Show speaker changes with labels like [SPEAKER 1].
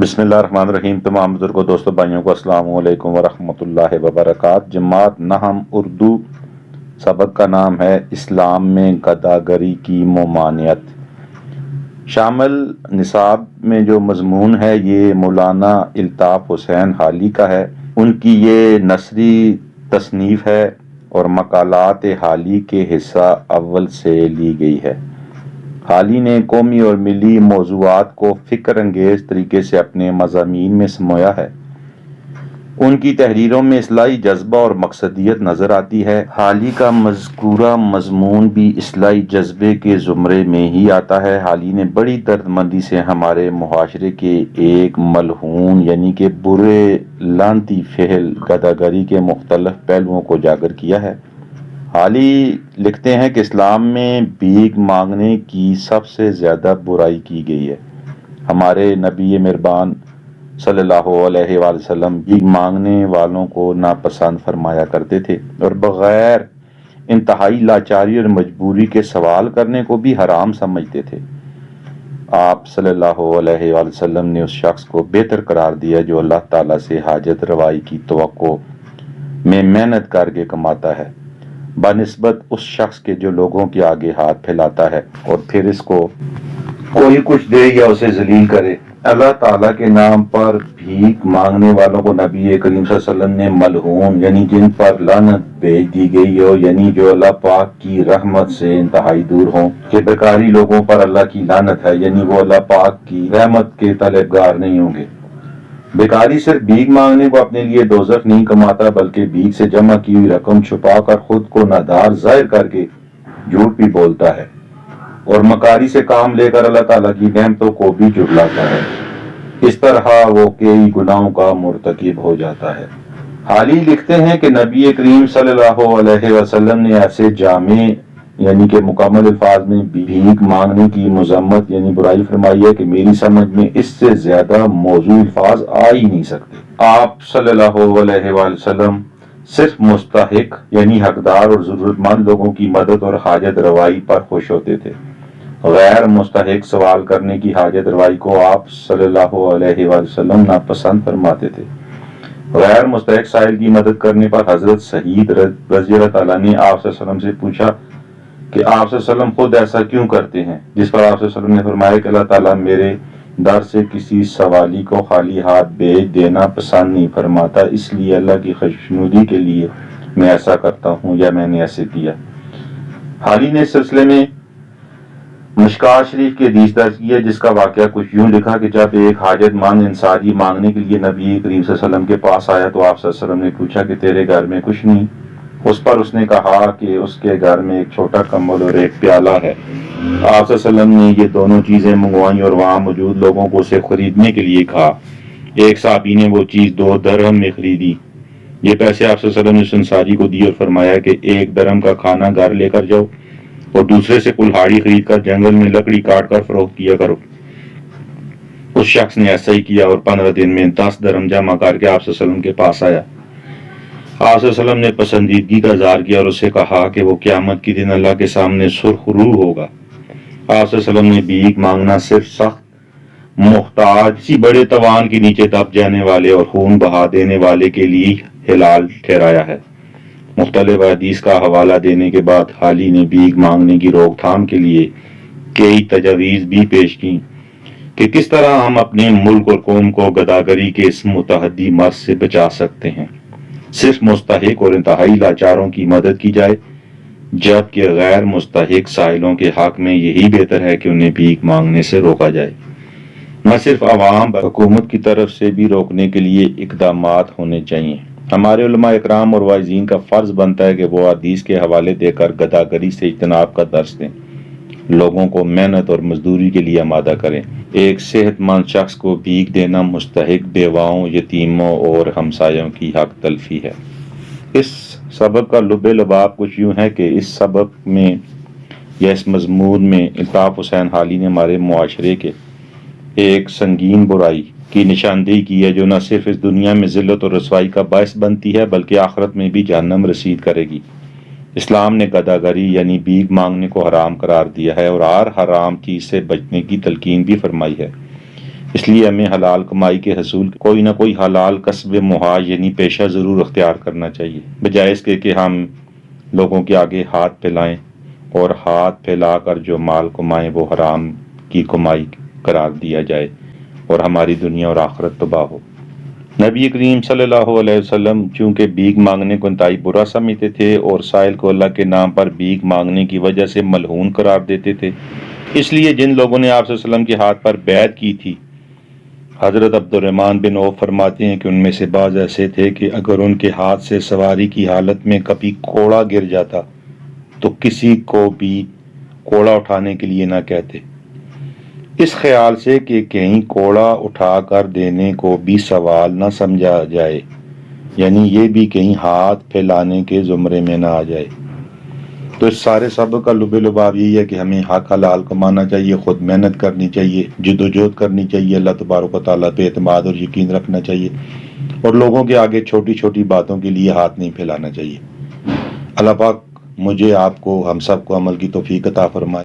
[SPEAKER 1] بسم اللہ الرحمن الرحیم۔ تمام بزرگوں، دوستوں، بھائیوں کو السلام علیکم ورحمۃ اللہ وبرکاتہ۔ جماعت نہم اردو سبق کا نام ہے اسلام میں گداگری کی ممانعت۔ شامل نصاب میں جو مضمون ہے یہ مولانا الطاف حسین حالی کا ہے۔ ان کی یہ نثری تصنیف ہے اور مقالات حالی کے حصہ اول سے لی گئی ہے۔ حالی نے قومی اور ملی موضوعات کو فکر انگیز طریقے سے اپنے مضامین میں سمویا ہے۔ ان کی تحریروں میں اصلاحی جذبہ اور مقصدیت نظر آتی ہے۔ حالی کا مذکورہ مضمون بھی اصلاحی جذبے کے زمرے میں ہی آتا ہے۔ حالی نے بڑی دردمندی سے ہمارے معاشرے کے ایک ملعون یعنی کہ برے لعنتی فعل گداگری کے مختلف پہلوؤں کو اجاگر کیا ہے۔ حالی لکھتے ہیں کہ اسلام میں بھیک مانگنے کی سب سے زیادہ برائی کی گئی ہے۔ ہمارے نبی مہربان صلی اللہ علیہ وآلہ وسلم بھیک مانگنے والوں کو ناپسند فرمایا کرتے تھے اور بغیر انتہائی لاچاری اور مجبوری کے سوال کرنے کو بھی حرام سمجھتے تھے۔ آپ صلی اللہ علیہ وآلہ وسلم نے اس شخص کو بہتر قرار دیا جو اللہ تعالیٰ سے حاجت روائی کی توقع میں محنت کر کے کماتا ہے، بنسبت اس شخص کے جو لوگوں کے آگے ہاتھ پھیلاتا ہے اور پھر اس کو کوئی کچھ دے یا اسے ذلیل کرے۔ اللہ تعالیٰ کے نام پر بھیک مانگنے والوں کو نبی کریم صلی اللہ علیہ وسلم نے ملعون یعنی جن پر لعنت بھیج دی گئی ہو، یعنی جو اللہ پاک کی رحمت سے انتہائی دور ہوں، کہ بیکاری لوگوں پر اللہ کی لعنت ہے، یعنی وہ اللہ پاک کی رحمت کے طلبگار نہیں ہوں گے۔ بیکاری صرف بھیک مانگنے کو اپنے لیے دوزخ نہیں کماتا بلکہ بھیک سے جمع کی ہوئی رقم چھپا کر خود کو نادار ظاہر کر کے جھوٹ بھی بولتا ہے اور مکاری سے کام لے کر اللہ تعالیٰ کی نعمتوں کو بھی جھٹلاتا ہے۔ اس طرح وہ کئی گناہوں کا مرتکب ہو جاتا ہے۔ حالی لکھتے ہیں کہ نبی کریم صلی اللہ علیہ وسلم نے ایسے جامع یعنی کہ مکمل الفاظ میں بھیک مانگنے کی مذمت یعنی برائی فرمائی ہے کہ میری سمجھ میں اس سے زیادہ موضوع الفاظ آ ہی نہیں سکتے۔ آپ صلی اللہ علیہ وآلہ وسلم صرف مستحق یعنی حقدار اور ضرورت مند لوگوں کی مدد اور حاجت روائی پر خوش ہوتے تھے۔ غیر مستحق سوال کرنے کی حاجت روائی کو آپ صلی اللہ علیہ وآلہ وسلم ناپسند فرماتے تھے۔ غیر مستحق سائل کی مدد کرنے پر حضرت سعید رضی اللہ تعالیٰ نے آپ صلی اللہ علیہ وسلم سے پوچھا کہ آپ صلی اللہ علیہ وسلم خود ایسا کیوں کرتے ہیں، جس پر آپ صلی اللہ علیہ وسلم نے فرمایا کہ اللہ تعالیٰ میرے در سے کسی سوالی کو خالی ہاتھ بھیج دینا پسند نہیں فرماتا، اس لیے اللہ کی خوشنودی کے لیے میں ایسا کرتا ہوں یا میں نے ایسے کیا۔ حالی نے اس سلسلے میں مشکوٰۃ شریف کی حدیث درج کی ہے جس کا واقعہ کچھ یوں لکھا کہ جب ایک حاجت مند انصاری مانگنے کے لیے نبی کریم صلی اللہ علیہ وسلم کے پاس آیا تو آپ صلی اللہ علیہ وسلم نے پوچھا کہ تیرے گھر میں کچھ نہیں؟ اس پر اس نے کہا کہ اس کے گھر میں ایک چھوٹا کمبل اور ایک پیالہ ہے۔ آپ صلی اللہ علیہ وسلم نے یہ دونوں چیزیں منگوائیں اور وہاں موجود لوگوں کو اسے خریدنے کے لیے کہا۔ ایک صحابی نے وہ چیز 2 درہم میں خریدی۔ یہ پیسے آپ صلی اللہ علیہ وسلم نے اس انصاری کو دی اور فرمایا کہ 1 درہم کا کھانا گھر لے کر جاؤ اور دوسرے سے کلہاڑی خرید کر جنگل میں لکڑی کاٹ کر فروخت کیا کرو۔ اس شخص نے ایسا ہی کیا اور 15 دن میں 10 درہم جمع کر کے آپ صلی اللہ علیہ وسلم کے پاس آیا۔ آپ صلی اللہ علیہ وسلم نے پسندیدگی کا اظہار کیا اور اسے کہا کہ وہ قیامت کے دن اللہ کے سامنے سرخ روح ہوگا۔ آپ صلی اللہ علیہ وسلم نے بھیک مانگنا صرف سخت محتاج کسی بڑے توان کے نیچے دب جانے والے اور خون بہا دینے والے کے لیے حلال ٹھہرایا ہے۔ مختلف حدیث کا حوالہ دینے کے بعد حالی نے بھیک مانگنے کی روک تھام کے لیے کئی تجاویز بھی پیش کی کہ کس طرح ہم اپنے ملک اور قوم کو گداگری کے اس متعدی مرض سے بچا سکتے ہیں۔ صرف مستحق اور انتہائی لاچاروں کی مدد کی جائے جبکہ غیر مستحق سائلوں کے حق میں یہی بہتر ہے کہ انہیں بھیک مانگنے سے روکا جائے۔ نہ صرف عوام حکومت کی طرف سے بھی روکنے کے لیے اقدامات ہونے چاہیے۔ ہمارے علماء اکرام اور واعظین کا فرض بنتا ہے کہ وہ حدیث کے حوالے دے کر گداگری سے اجتناب کا درس دیں، لوگوں کو محنت اور مزدوری کے لیے آمادہ کریں۔ ایک صحت مند شخص کو بھیک دینا مستحق بیواؤں، یتیموں اور ہمسایوں کی حق تلفی ہے۔ اس سبق کا لب لباب کچھ یوں ہے کہ اس سبق میں یا اس مضمون میں الطاف حسین حالی نے ہمارے معاشرے کے ایک سنگین برائی کی نشاندہی کی ہے جو نہ صرف اس دنیا میں ذلت اور رسوائی کا باعث بنتی ہے بلکہ آخرت میں بھی جہنم رسید کرے گی۔ اسلام نے گداگری یعنی بھیک مانگنے کو حرام قرار دیا ہے اور ہر حرام چیز سے بچنے کی تلقین بھی فرمائی ہے۔ اس لیے ہمیں حلال کمائی کے حصول کوئی نہ کوئی حلال کسب محاج یعنی پیشہ ضرور اختیار کرنا چاہیے، بجائے اس کے کہ ہم لوگوں کے آگے ہاتھ پھیلائیں اور ہاتھ پھیلا کر جو مال کمائیں وہ حرام کی کمائی قرار دیا جائے اور ہماری دنیا اور آخرت تباہ ہو۔ نبی کریم صلی اللہ علیہ وسلم چونکہ بھیک مانگنے کو انتہائی برا سمجھتے تھے اور سائل کو اللہ کے نام پر بھیک مانگنے کی وجہ سے ملعون قرار دیتے تھے، اس لیے جن لوگوں نے آپ صلی اللہ علیہ وسلم کے ہاتھ پر بیعت کی تھی، حضرت عبد الرحمن بن عوف فرماتے ہیں کہ ان میں سے بعض ایسے تھے کہ اگر ان کے ہاتھ سے سواری کی حالت میں کبھی کوڑا گر جاتا تو کسی کو بھی کوڑا اٹھانے کے لیے نہ کہتے، اس خیال سے کہ کہیں کوڑا اٹھا کر دینے کو بھی سوال نہ سمجھا جائے، یعنی یہ بھی کہیں ہاتھ پھیلانے کے زمرے میں نہ آ جائے۔ تو اس سارے سبق کا لب لباب یہی ہے کہ ہمیں حق حلال کمانا چاہیے، خود محنت کرنی چاہیے، جدوجہد کرنی چاہیے، اللہ تبارک و تعالیٰ پہ اعتماد اور یقین رکھنا چاہیے، اور لوگوں کے آگے چھوٹی چھوٹی باتوں کے لیے ہاتھ نہیں پھیلانا چاہیے۔ اللہ پاک مجھے، آپ کو، ہم سب کو عمل کی توفیق عطا فرمائے۔